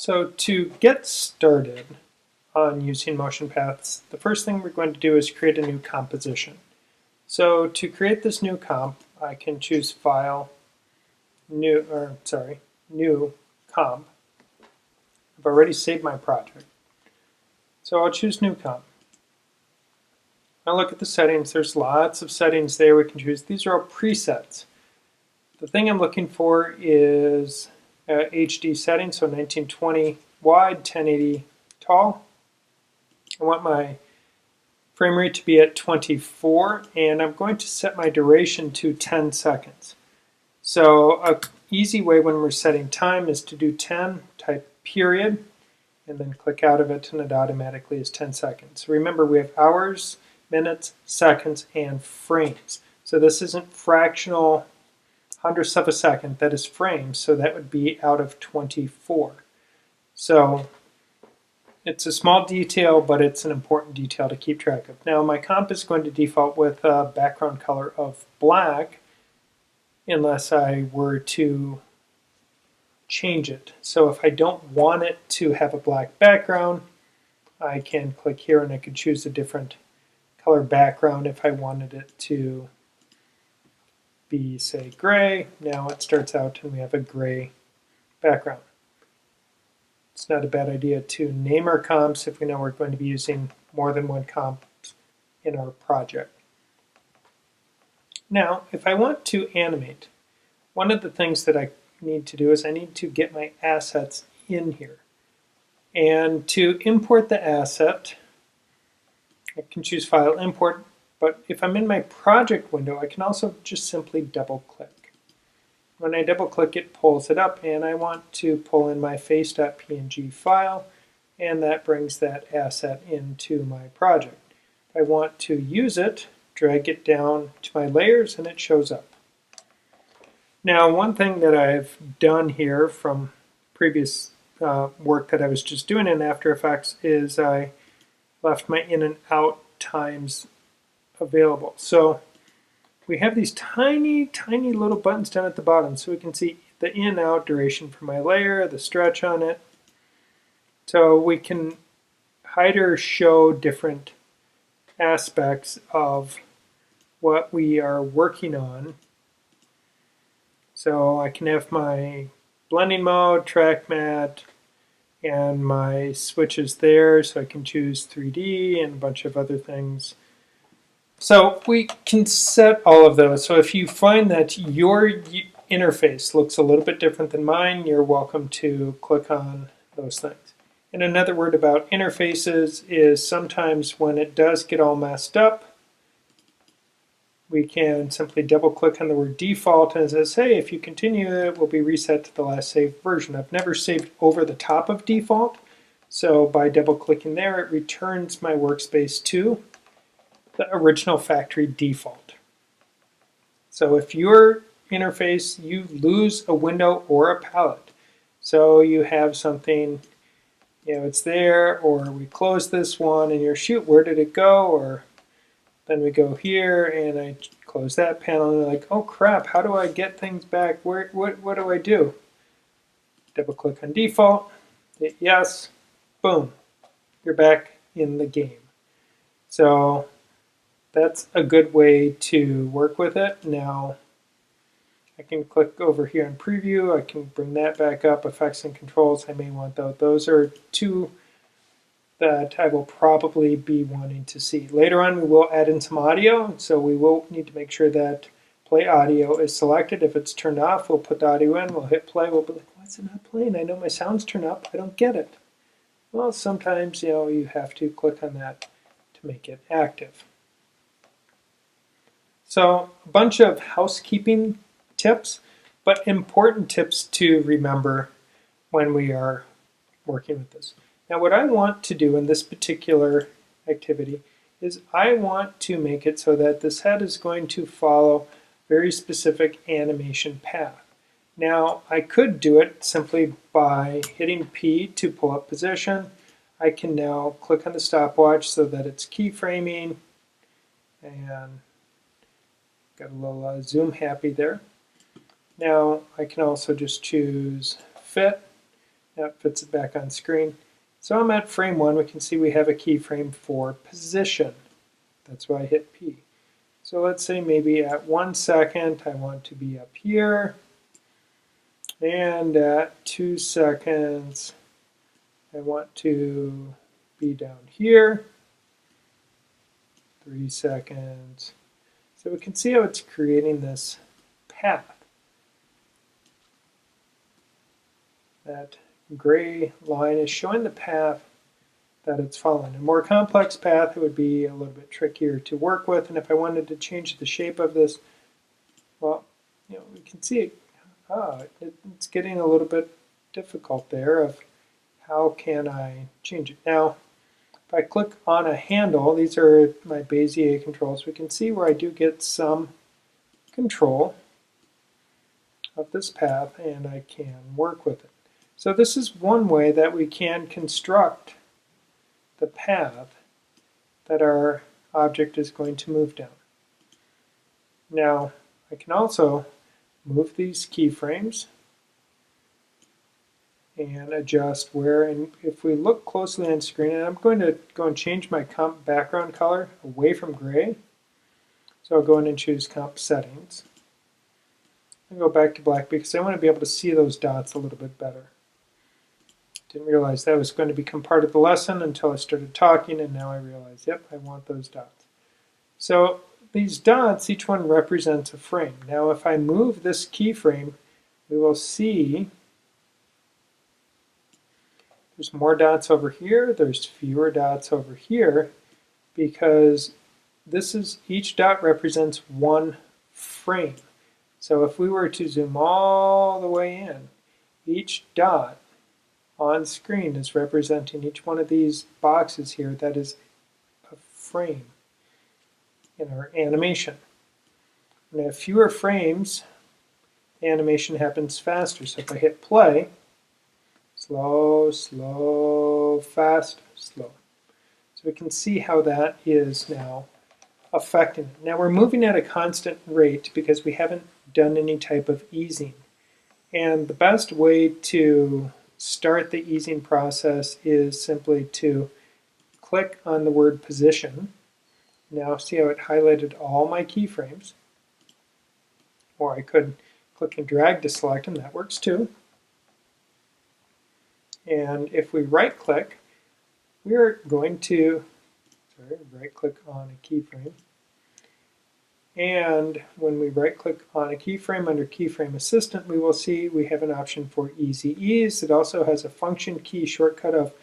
So to get started on using motion paths, the first thing we're going to do is create a new composition. So to create this new comp, I can choose File, New Comp. I've already saved my project. So I'll choose New Comp. Now look at the settings. There's lots of settings there we can choose. These are all presets. The thing I'm looking for is HD setting, so 1920 wide, 1080 tall. I want my frame rate to be at 24, and I'm going to set my duration to 10 seconds. So an easy way when we're setting time is to do 10, type period, and then click out of it, and it automatically is 10 seconds. Remember, we have hours, minutes, seconds, and frames. So this isn't fractional hundredths of a second, that is frames, so that would be out of 24. So it's a small detail, but it's an important detail to keep track of. Now my comp is going to default with a background color of black unless I were to change it. So if I don't want it to have a black background, I can click here and I can choose a different color background if I wanted it to be, say, gray. Now it starts out and we have a gray background. It's not a bad idea to name our comps if we know we're going to be using more than one comp in our project. Now, if I want to animate, one of the things that I need to do is I need to get my assets in here. And to import the asset, I can choose File, Import, but if I'm in my project window, I can also just simply double click. When I double click, it pulls it up, and I want to pull in my face.png file, and that brings that asset into my project. If I want to use it, drag it down to my layers, and it shows up. Now, one thing that I've done here from previous work that I was just doing in After Effects is I left my in and out times available. So we have these tiny little buttons down at the bottom, so we can see the in out duration for my layer, the stretch on it. So we can hide or show different aspects of what we are working on. So I can have my blending mode, track matte, and my switches there, so I can choose 3D and a bunch of other things. So we can set all of those. So if you find that your interface looks a little bit different than mine, you're welcome to click on those things. And another word about interfaces is sometimes when it does get all messed up, we can simply double click on the word default and it says, hey, if you continue, it will be reset to the last saved version. I've never saved over the top of default, so by double clicking there, it returns my workspace to the original factory default. So if your interface, you lose a window or a palette, so you have something, it's there, or we close this one and you're, shoot, where did it go? Or then we go here and I close that panel and they're like, oh crap, how do I get things back? What do I do? Double click on default, hit yes, boom, you're back in the game. So that's a good way to work with it. Now I can click over here in preview, I can bring that back up, effects and controls, I may want those. Those are two that I will probably be wanting to see. Later on we will add in some audio, so we will need to make sure that play audio is selected. If it's turned off, we'll put the audio in, we'll hit play, we'll be like, why is it not playing? I know my sound's turned up, I don't get it. Well, sometimes you have to click on that to make it active. So a bunch of housekeeping tips, but important tips to remember when we are working with this. Now what I want to do in this particular activity is I want to make it so that this head is going to follow very specific animation path. Now I could do it simply by hitting P to pull up position. I can now click on the stopwatch so that it's keyframing, and got a little zoom happy there. Now I can also just choose fit, That puts it back on screen. So I'm at frame 1. We can see we have a keyframe for position. That's why I hit P. So let's say maybe at 1 second I want to be up here, and at 2 seconds I want to be down here, 3 seconds. So we can see how it's creating this path. That gray line is showing the path that it's following. A more complex path, it would be a little bit trickier to work with, and if I wanted to change the shape of this, well, we can see it, it's getting a little bit difficult there of how can I change it. Now, if I click on a handle, these are my Bezier controls, we can see where I do get some control of this path, and I can work with it. So this is one way that we can construct the path that our object is going to move down. Now, I can also move these keyframes and adjust where, and if we look closely on screen, and I'm going to go and change my comp background color away from gray. So I'll go in and choose comp settings. And go back to black because I want to be able to see those dots a little bit better. Didn't realize that was going to become part of the lesson until I started talking, and now I realize, yep, I want those dots. So these dots, each one represents a frame. Now if I move this keyframe, we will see there's more dots over here, there's fewer dots over here, because each dot represents one frame. So if we were to zoom all the way in, each dot on screen is representing each one of these boxes here that is a frame in our animation. When I have fewer frames, the animation happens faster. So if I hit play, slow, slow, fast, slow. So we can see how that is now affecting it. Now we're moving at a constant rate because we haven't done any type of easing. And the best way to start the easing process is simply to click on the word position. Now see how it highlighted all my keyframes. Or I could click and drag to select them, that works too. And if we right click, we're going to right click on a keyframe. And when we right click on a keyframe under Keyframe Assistant, we will see we have an option for Easy Ease. It also has a function key shortcut of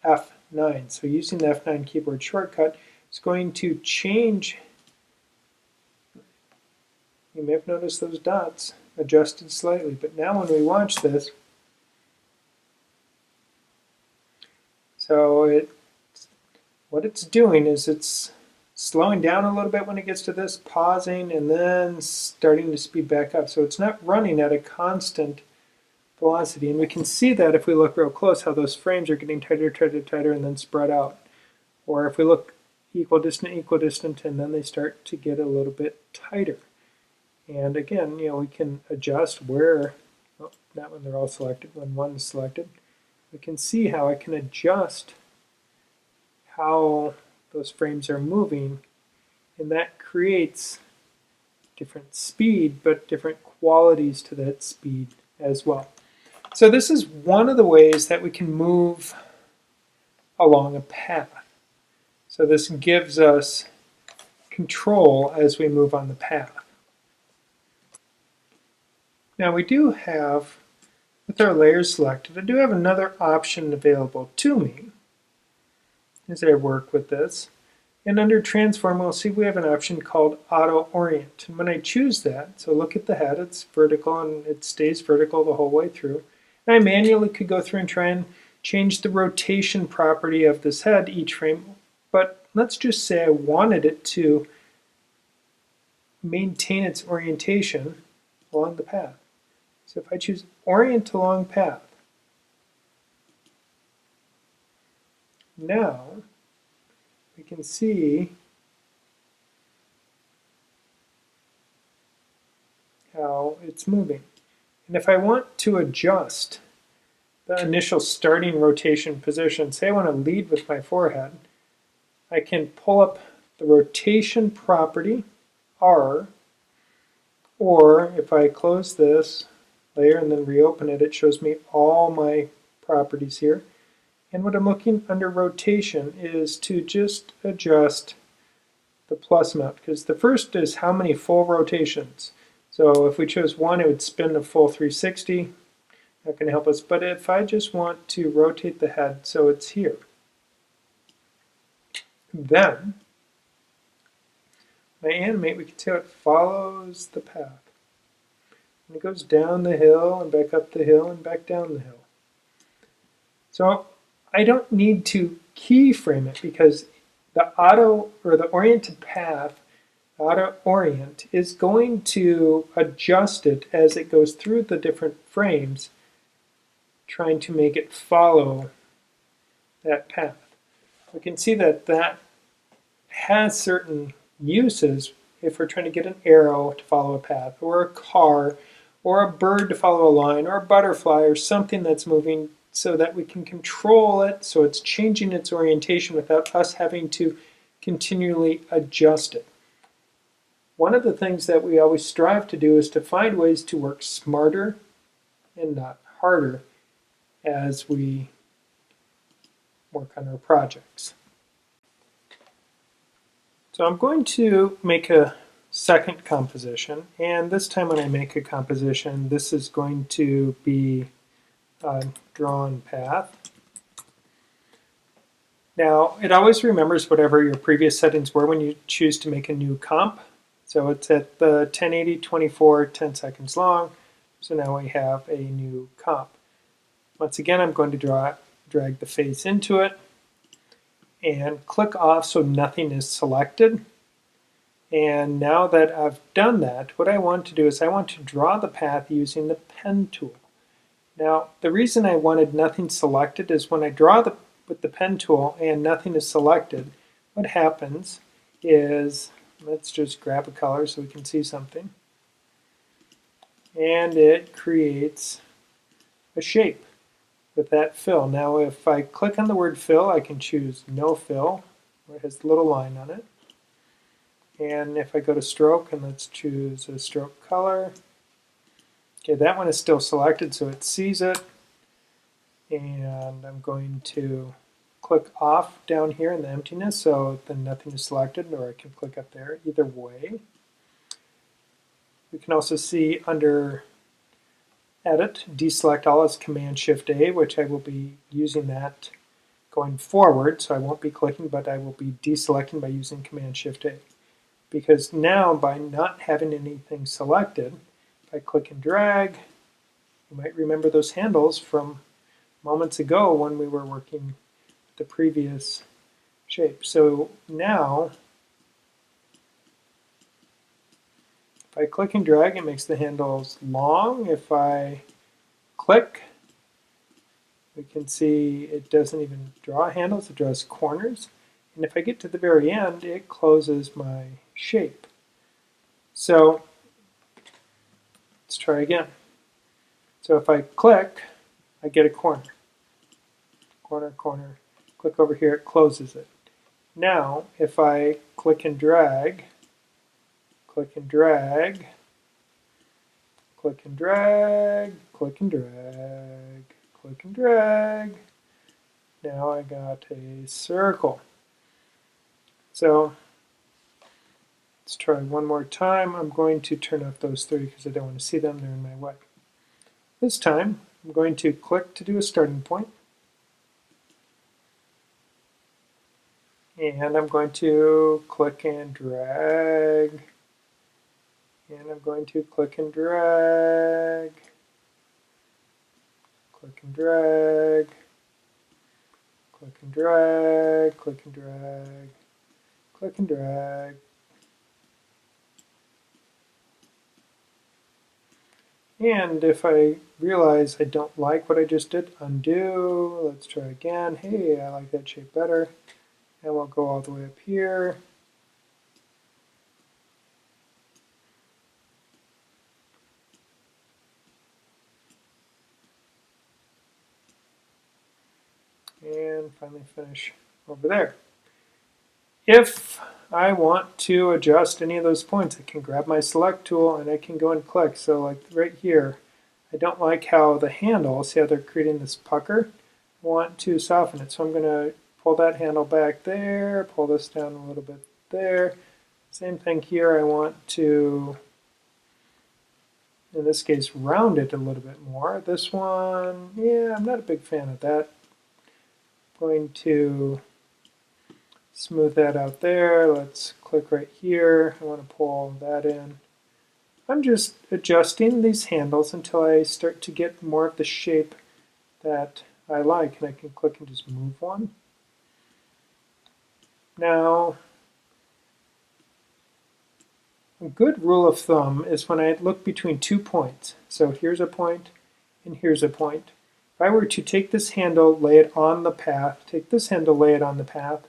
F9. So using the F9 keyboard shortcut is going to change. You may have noticed those dots adjusted slightly, but now when we watch this, so what it's doing is it's slowing down a little bit when it gets to this, pausing, and then starting to speed back up. So it's not running at a constant velocity. And we can see that if we look real close, how those frames are getting tighter, tighter, tighter, and then spread out. Or if we look equidistant, and then they start to get a little bit tighter. And again, we can adjust where, not when they're all selected, when one is selected. We can see how I can adjust how those frames are moving, and that creates different speed, but different qualities to that speed as well. So this is one of the ways that we can move along a path. So this gives us control as we move on the path. Now we do have, with our layers selected, I do have another option available to me as I work with this. And under Transform, we'll see we have an option called Auto Orient. And when I choose that, so look at the head, it's vertical and it stays vertical the whole way through. And I manually could go through and try and change the rotation property of this head each frame. But let's just say I wanted it to maintain its orientation along the path. So if I choose Orient Along Path, now we can see how it's moving. And if I want to adjust the initial starting rotation position, say I want to lead with my forehead, I can pull up the rotation property, R, or if I close this layer and then reopen it, it shows me all my properties here. And what I'm looking under rotation is to just adjust the plus amount, because the first is how many full rotations. So if we chose 1, it would spin a full 360. Not going to help us. But if I just want to rotate the head so it's here, then my animate, we can see how it follows the path. And it goes down the hill and back up the hill and back down the hill. So I don't need to keyframe it because the auto or the oriented path, auto orient, is going to adjust it as it goes through the different frames, trying to make it follow that path. We can see that that has certain uses if we're trying to get an arrow to follow a path, or a car, or a bird to follow a line, or a butterfly, or something that's moving, so that we can control it so it's changing its orientation without us having to continually adjust it. One of the things that we always strive to do is to find ways to work smarter and not harder as we work on our projects. So I'm going to make a second composition, and this time when I make a composition, this is going to be a drawn path. Now, it always remembers whatever your previous settings were when you choose to make a new comp. So it's at the 1080, 24, 10 seconds long. So now we have a new comp. Once again, I'm going to drag the face into it and click off so nothing is selected. And now that I've done that, what I want to do is I want to draw the path using the pen tool. Now, the reason I wanted nothing selected is when I draw with the pen tool and nothing is selected, what happens is, let's just grab a color so we can see something, and it creates a shape with that fill. Now, if I click on the word fill, I can choose no fill, where it has a little line on it. And if I go to stroke, and let's choose a stroke color, okay, that one is still selected, so it sees it. And I'm going to click off down here in the emptiness, so then nothing is selected, or I can click up there, either way. We can also see under Edit, deselect all as Command-Shift-A, which I will be using that going forward, so I won't be clicking, but I will be deselecting by using Command-Shift-A. Because now, by not having anything selected, if I click and drag, you might remember those handles from moments ago when we were working the previous shape. So now, if I click and drag, it makes the handles long. If I click, we can see it doesn't even draw handles, it draws corners. And if I get to the very end, it closes my shape. So let's try again. So if I click, I get a corner. Corner, corner. Click over here, it closes it. Now, if I click and drag, click and drag, click and drag, click and drag, click and drag, now I got a circle. So let's try one more time. I'm going to turn off those three because I don't want to see them. They're in my way. This time, I'm going to click to do a starting point. And I'm going to click and drag. And I'm going to click and drag. Click and drag. Click and drag. Click and drag. Click and drag. And if I realize I don't like what I just did, undo. Let's try again. Hey, I like that shape better. And we'll go all the way up here. and finally finish over there. If I want to adjust any of those points, I can grab my select tool and I can go and click. So like right here, I don't like how the handle, see how they're creating this pucker? I want to soften it. So I'm going to pull that handle back there, pull this down a little bit there. Same thing here, I want to, in this case, round it a little bit more. This one, yeah, I'm not a big fan of that. I'm going to smooth that out there. Let's click right here. I want to pull that in. I'm just adjusting these handles until I start to get more of the shape that I like. And I can click and just move one. Now, a good rule of thumb is when I look between 2 points. So here's a point and here's a point. If I were to take this handle, lay it on the path, take this handle, lay it on the path,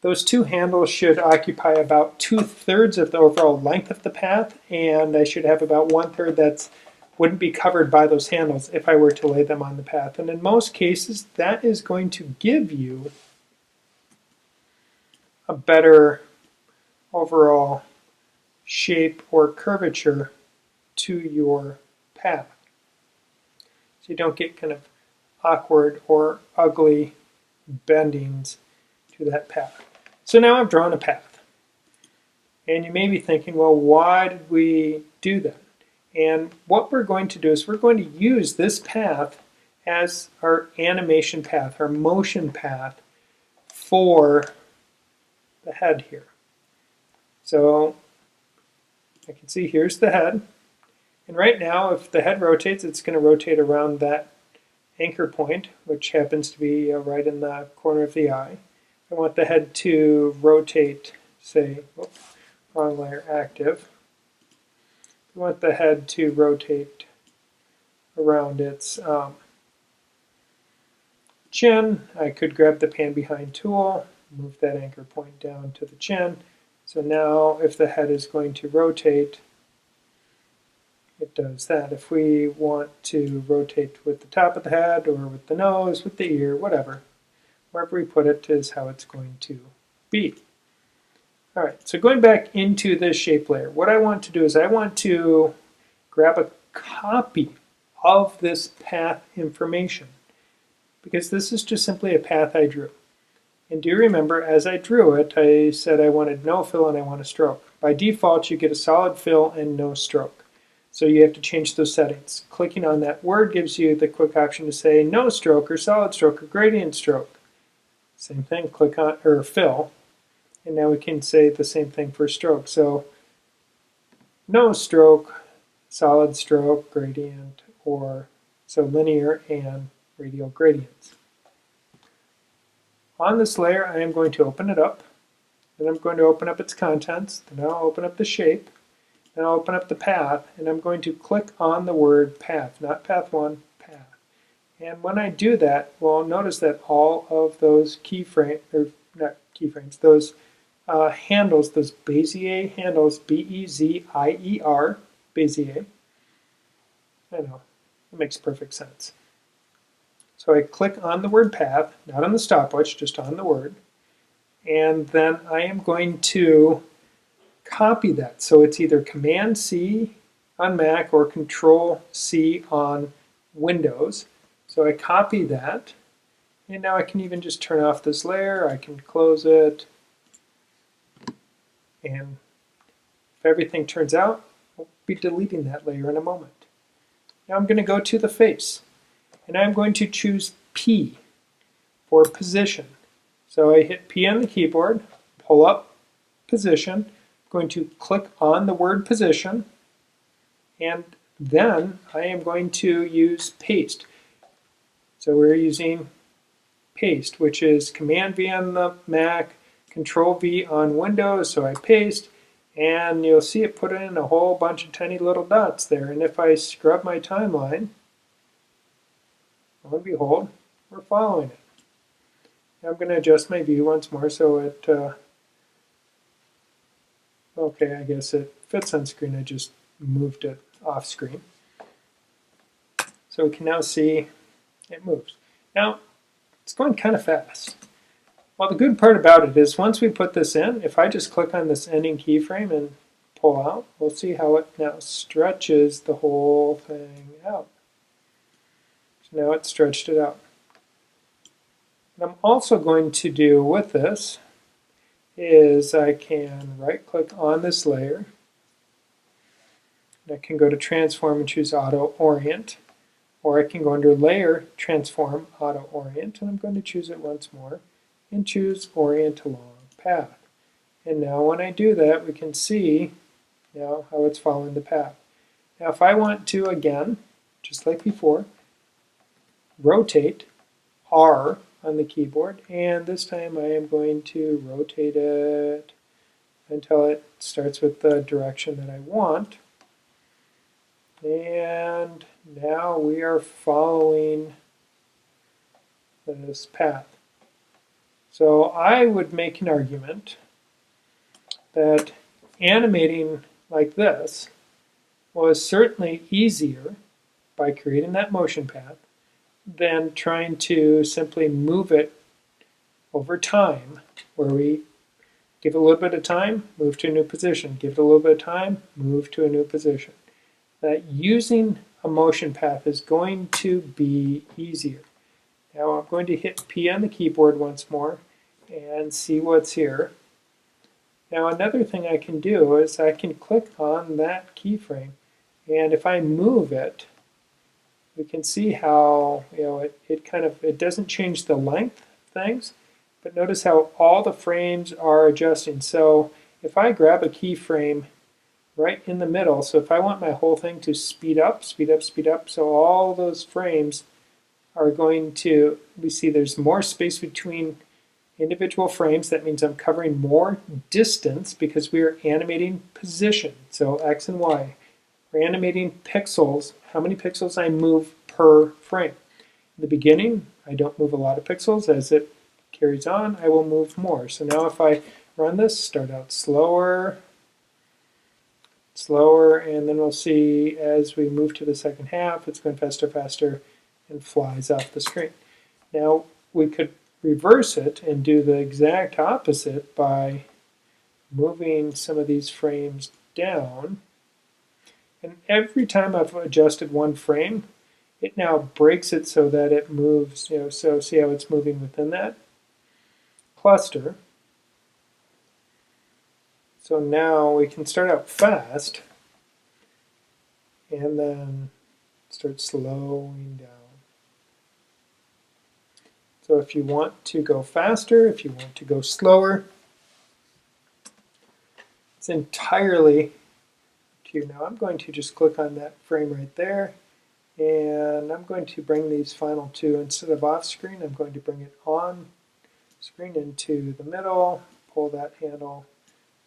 those two handles should occupy about 2/3 of the overall length of the path, and I should have about 1/3 that wouldn't be covered by those handles if I were to lay them on the path. And in most cases, that is going to give you a better overall shape or curvature to your path. So you don't get kind of awkward or ugly bendings to that path. So now I've drawn a path. And you may be thinking, well, why did we do that? And what we're going to do is we're going to use this path as our animation path, our motion path for the head here. So I can see here's the head. And right now, if the head rotates, it's going to rotate around that anchor point, which happens to be right in the corner of the eye. I want the head to rotate, say, whoops, wrong layer, active. I want the head to rotate around its chin. I could grab the pan behind tool, move that anchor point down to the chin. So now if the head is going to rotate, it does that. If we want to rotate with the top of the head or with the nose, with the ear, whatever, wherever we put it is how it's going to be. All right, so going back into this shape layer, what I want to do is I want to grab a copy of this path information because this is just simply a path I drew. And do you remember, as I drew it, I said I wanted no fill and I want a stroke. By default, you get a solid fill and no stroke. So you have to change those settings. Clicking on that word gives you the quick option to say no stroke or solid stroke or gradient stroke. Same thing, click on, or fill, and now we can say the same thing for stroke. So no stroke, solid stroke, gradient, or so linear and radial gradients. On this layer, I am going to open it up, then I'm going to open up its contents, then I'll open up the shape, then I'll open up the path, and I'm going to click on the word path, not path 1, path. And when I do that, well, notice that all of those keyframes, or not keyframes, those handles, those Bezier handles, B-E-Z-I-E-R, Bezier, I know, it makes perfect sense. So I click on the word path, not on the stopwatch, just on the word, and then I am going to copy that. So it's either Command-C on Mac or Control-C on Windows. So I copy that, and now I can even just turn off this layer. I can close it, and if everything turns out, I'll be deleting that layer in a moment. Now I'm going to go to the face, and I'm going to choose P for position. So I hit P on the keyboard, pull up position, I'm going to click on the word position, and then I am going to use paste. So we're using paste, which is Command-V on the Mac, Control-V on Windows, so I paste, and you'll see it put in a whole bunch of tiny little dots there. And if I scrub my timeline, lo and behold, we're following it. Now I'm going to adjust my view once more so it, okay, I guess it fits on screen. I just moved it off screen. So we can now see it moves. Now, it's going kind of fast. Well, the good part about it is once we put this in, if I just click on this ending keyframe and pull out, we'll see how it now stretches the whole thing out. So now it's stretched it out. What I'm also going to do with this is I can right-click on this layer. And I can go to Transform and choose Auto Orient. Or I can go under Layer, Transform, Auto Orient, and I'm going to choose it once more and choose Orient Along Path. And now when I do that, we can see now how it's following the path. Now if I want to, again, just like before, rotate R on the keyboard, and this time I am going to rotate it until it starts with the direction that I want. And now we are following this path. So I would make an argument that animating like this was certainly easier by creating that motion path than trying to simply move it over time, where we give it a little bit of time, move to a new position, give it a little bit of time, move to a new position. That using a motion path is going to be easier. Now I'm going to hit P on the keyboard once more and see what's here. Now another thing I can do is I can click on that keyframe, and if I move it, we can see how it doesn't change the length of things, but notice how all the frames are adjusting. So if I grab a keyframe right in the middle, so if I want my whole thing to speed up, speed up, speed up, so all those frames are going to, we see there's more space between individual frames. That means I'm covering more distance because we are animating position, so X and Y. We're animating pixels, how many pixels I move per frame. In the beginning, I don't move a lot of pixels. As it carries on, I will move more. So now if I run this, start out slower, slower, and then we'll see as we move to the second half, it's going faster, faster, and flies off the screen. Now we could reverse it and do the exact opposite by moving some of these frames down. And every time I've adjusted one frame, it now breaks it so that it moves, so see how it's moving within that cluster. So now we can start out fast and then start slowing down. So if you want to go faster, if you want to go slower, it's entirely up to you. Now I'm going to just click on that frame right there, and I'm going to bring these final two, instead of off screen, I'm going to bring it on screen into the middle, pull that handle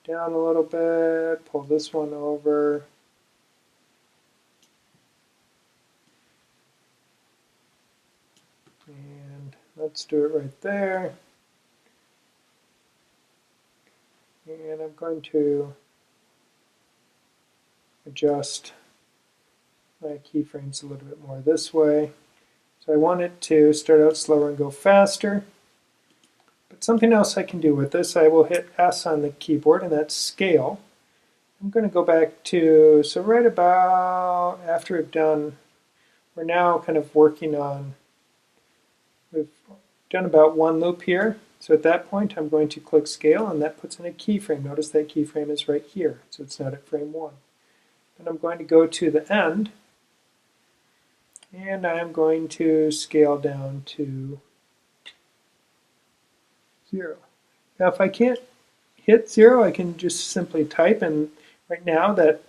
down a little bit, pull this one over, and let's do it right there. And I'm going to adjust my keyframes a little bit more this way. So I want it to start out slower and go faster. But something else I can do with this, I will hit S on the keyboard, and that's scale. I'm going to go back to, so right about after we've done, we're now kind of working on, we've done about one loop here. So at that point, I'm going to click scale, and that puts in a keyframe. Notice that keyframe is right here, so it's not at frame 1. And I'm going to go to the end, and I'm going to scale down to 0. Now if I can't hit 0, I can just simply type, and right now that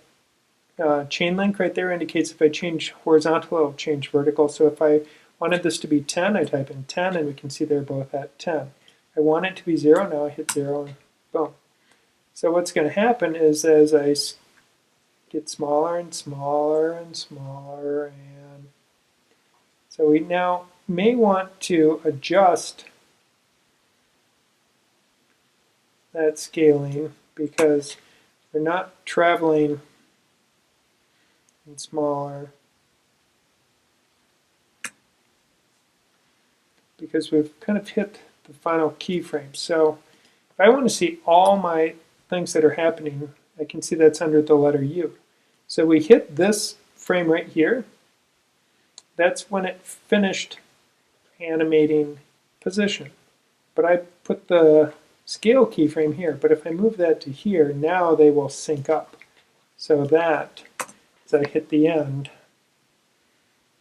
chain link right there indicates if I change horizontal, it'll change vertical. So if I wanted this to be 10, I type in 10, and we can see they're both at 10. I want it to be 0, now I hit 0, and boom. So what's going to happen is as I get smaller and smaller and smaller, and so we now may want to adjust that scaling because we're not traveling in smaller. because we've kind of hit the final keyframe. So if I want to see all my things that are happening, I can see that's under the letter U. So we hit this frame right here. That's when it finished animating position. But I put the scale keyframe here. But if I move that to here, now they will sync up. So that, as I hit the end,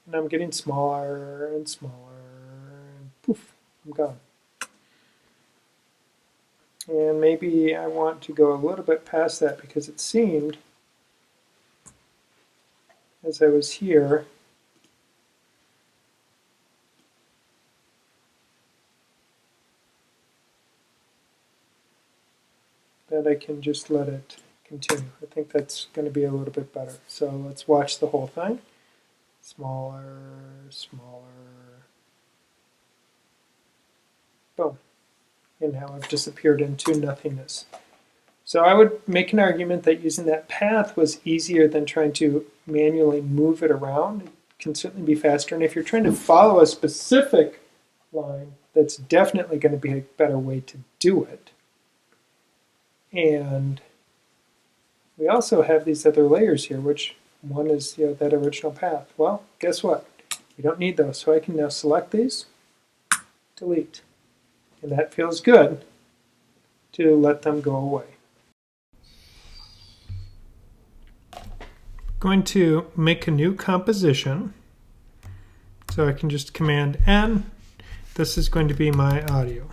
and I'm getting smaller and smaller, and poof, I'm gone. And maybe I want to go a little bit past that because it seemed, as I was here, that I can just let it continue. I think that's going to be a little bit better. So let's watch the whole thing. Smaller, smaller. Boom. And now I've disappeared into nothingness. So I would make an argument that using that path was easier than trying to manually move it around. It can certainly be faster. And if you're trying to follow a specific line, that's definitely going to be a better way to do it. And we also have these other layers here, which one is that original path. Well, guess what? We don't need those. So I can now select these, delete. And that feels good to let them go away. Going to make a new composition. So I can just Command N. This is going to be my audio.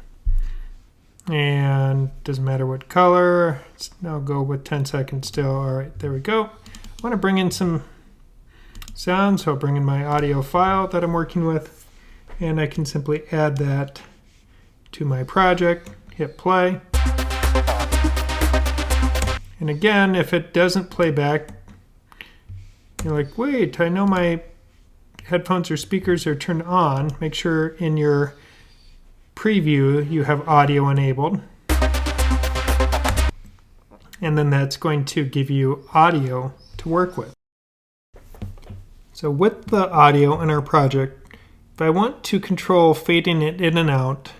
And doesn't matter what color. I'll go with 10 seconds still. All right, there we go. I want to bring in some sound, so I'll bring in my audio file that I'm working with, and I can simply add that to my project, hit play. And again, if it doesn't play back, you're like, wait, I know my headphones or speakers are turned on. Make sure in your preview you have audio enabled. And then that's going to give you audio to work with. So with the audio in our project, if I want to control fading it in and out,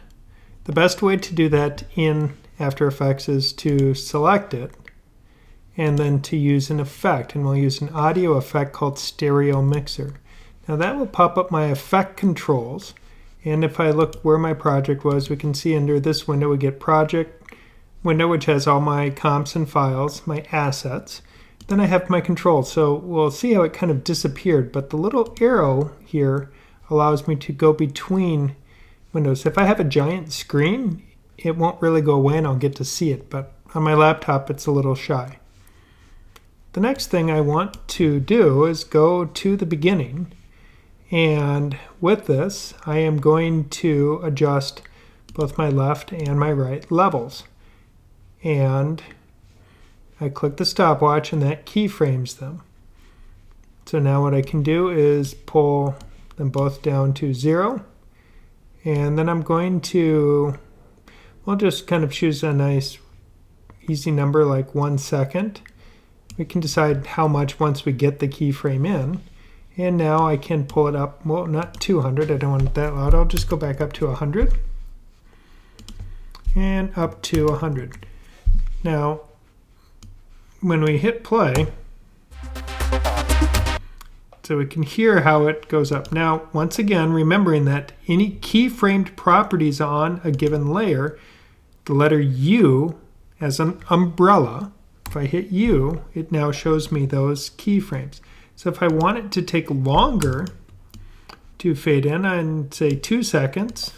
the best way to do that in After Effects is to select it and then to use an effect. And we'll use an audio effect called Stereo Mixer. Now that will pop up my effect controls. And if I look where my project was, we can see under this window we get Project window, which has all my comps and files, my assets. Then I have my controls. So we'll see how it kind of disappeared. But the little arrow here allows me to go between windows. If I have a giant screen, it won't really go away and I'll get to see it. But on my laptop, it's a little shy. The next thing I want to do is go to the beginning. And with this, I am going to adjust both my left and my right levels. And I click the stopwatch and that keyframes them. So now what I can do is pull them both down to 0. And then I'm going to, we'll just kind of choose a nice easy number like 1 second. We can decide how much once we get the keyframe in. And now I can pull it up, well, not 200, I don't want it that loud. I'll just go back up to 100 and up to 100. Now, when we hit play, so we can hear how it goes up. Now, once again, remembering that any keyframed properties on a given layer, the letter U as an umbrella, if I hit U, it now shows me those keyframes. So if I want it to take longer to fade in, I'd say 2 seconds.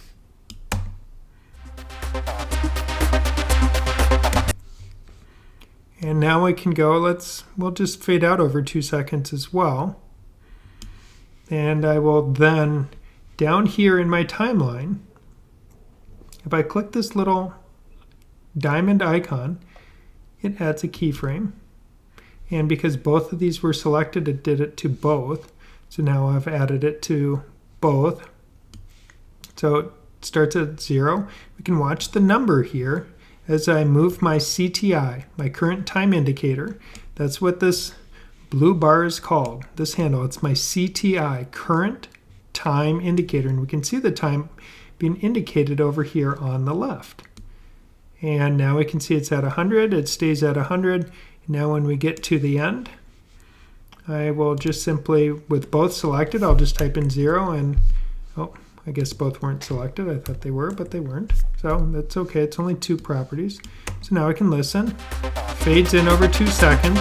And now we can go, we'll just fade out over 2 seconds as well. And I will then, down here in my timeline, if I click this little diamond icon, it adds a keyframe. And because both of these were selected, it did it to both. So now I've added it to both. So it starts at 0. We can watch the number here as I move my CTI, my current time indicator. That's what this blue bar is called, this handle. It's my CTI, current time indicator. And we can see the time being indicated over here on the left. And now we can see it's at 100. It stays at 100. Now when we get to the end, I will just simply, with both selected, I'll just type in 0 and, oh, I guess both weren't selected. I thought they were, but they weren't. So that's okay. It's only 2 properties. So now I can listen. Fades in over 2 seconds.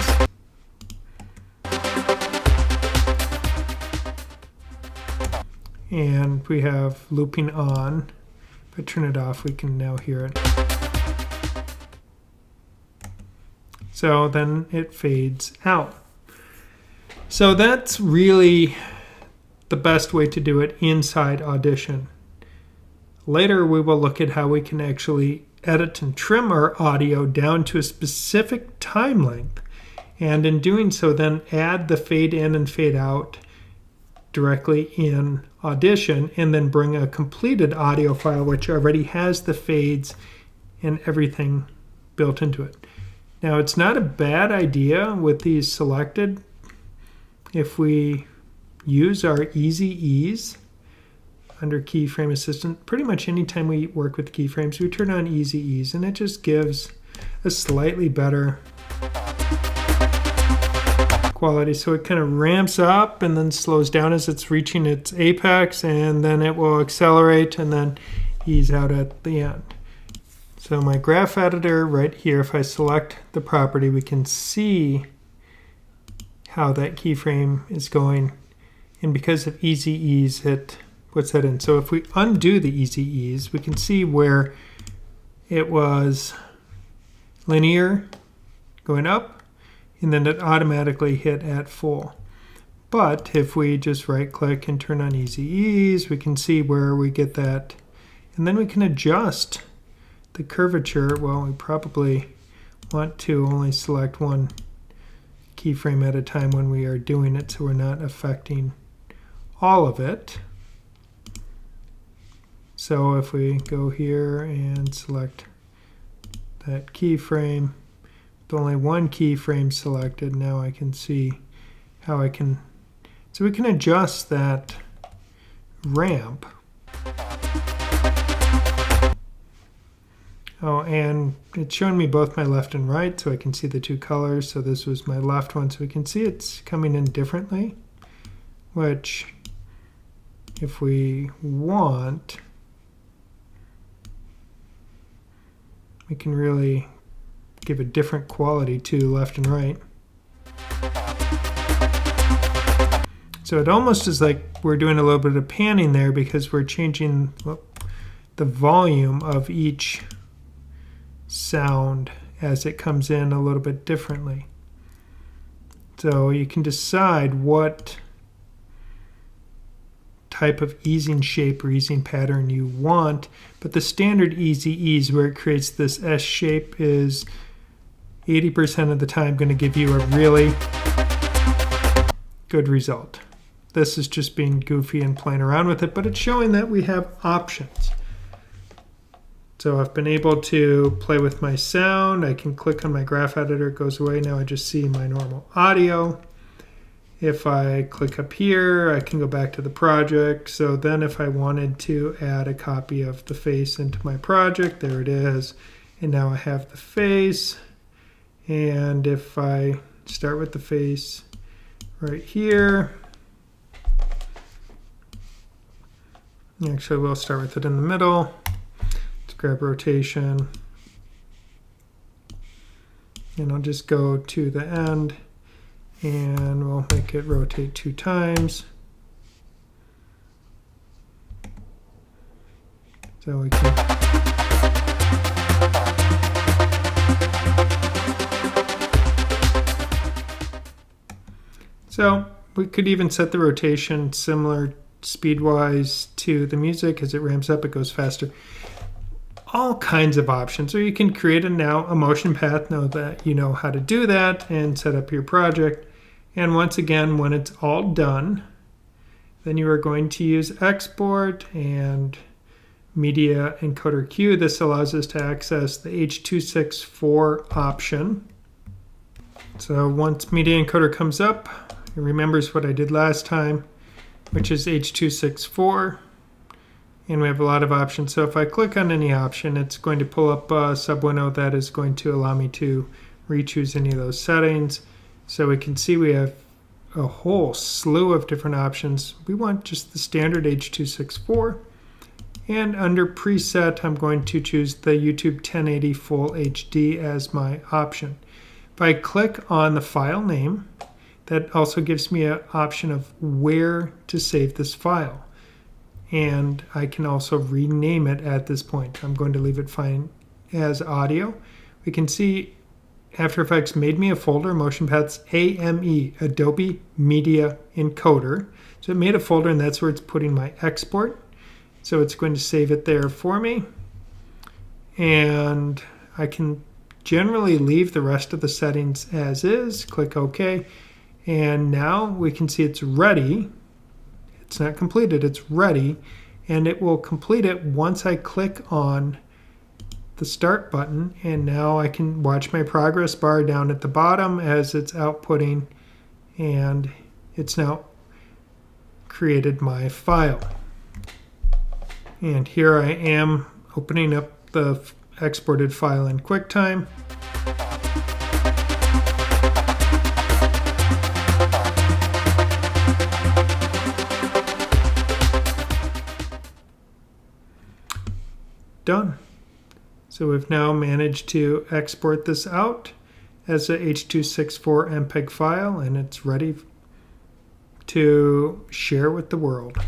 And we have looping on. If I turn it off, we can now hear it. So then it fades out. So that's really the best way to do it inside Audition. Later we will look at how we can actually edit and trim our audio down to a specific time length. And in doing so, then add the fade in and fade out directly in Audition, and then bring a completed audio file which already has the fades and everything built into it. Now it's not a bad idea with these selected if we use our Easy Ease under Keyframe Assistant. Pretty much anytime we work with keyframes, we turn on Easy Ease, and it just gives a slightly better quality. So it kind of ramps up and then slows down as it's reaching its apex, and then it will accelerate and then ease out at the end. So my graph editor right here, if I select the property, we can see how that keyframe is going. And because of Easy Ease, it puts that in. So if we undo the Easy Ease, we can see where it was linear going up, and then it automatically hit at full. But if we just right click and turn on Easy Ease, we can see where we get that. And then we can adjust the curvature. Well, we probably want to only select one keyframe at a time when we are doing it, so we're not affecting all of it. So if we go here and select that keyframe, with only one keyframe selected, now I can see how I can, so we can adjust that ramp. Oh, and it's showing me both my left and right, so I can see the 2 colors. So this was my left one, so we can see it's coming in differently, which if we want, we can really give a different quality to left and right. So it almost is like we're doing a little bit of panning there because we're changing the volume of each sound as it comes in a little bit differently. So you can decide what type of easing shape or easing pattern you want, but the standard Easy Ease where it creates this S shape is 80% of the time going to give you a really good result. This is just being goofy and playing around with it, but it's showing that we have options. So I've been able to play with my sound. I can click on my graph editor, it goes away. Now I just see my normal audio. If I click up here, I can go back to the project. So then if I wanted to add a copy of the face into my project, there it is. And now I have the face. And if I start with the face right here, actually we'll start with it in the middle. Let's grab rotation. And I'll just go to the end and we'll make it rotate 2 times. So we can So we could even set the rotation similar speed-wise to the music. As it ramps up, it goes faster. All kinds of options. Or you can create a motion path, know that you know how to do that, and set up your project. And once again, when it's all done, then you are going to use export and media encoder Q. This allows us to access the H.264 option. So once media encoder comes up, it remembers what I did last time, which is H.264, and we have a lot of options. So if I click on any option, it's going to pull up a subwindow that is going to allow me to re-choose any of those settings. So we can see we have a whole slew of different options. We want just the standard H.264. And under preset, I'm going to choose the YouTube 1080 Full HD as my option. If I click on the file name, that also gives me an option of where to save this file. And I can also rename it at this point. I'm going to leave it fine as audio. We can see After Effects made me a folder, Motion Paths AME, Adobe Media Encoder. So it made a folder, and that's where it's putting my export. So it's going to save it there for me. And I can generally leave the rest of the settings as is. Click OK. And now we can see it's ready. It's not completed, it's ready. And it will complete it once I click on the start button. And now I can watch my progress bar down at the bottom as it's outputting. And it's now created my file. And here I am opening up the exported file in QuickTime. Done. So we've now managed to export this out as a H.264 MPEG file, and it's ready to share with the world.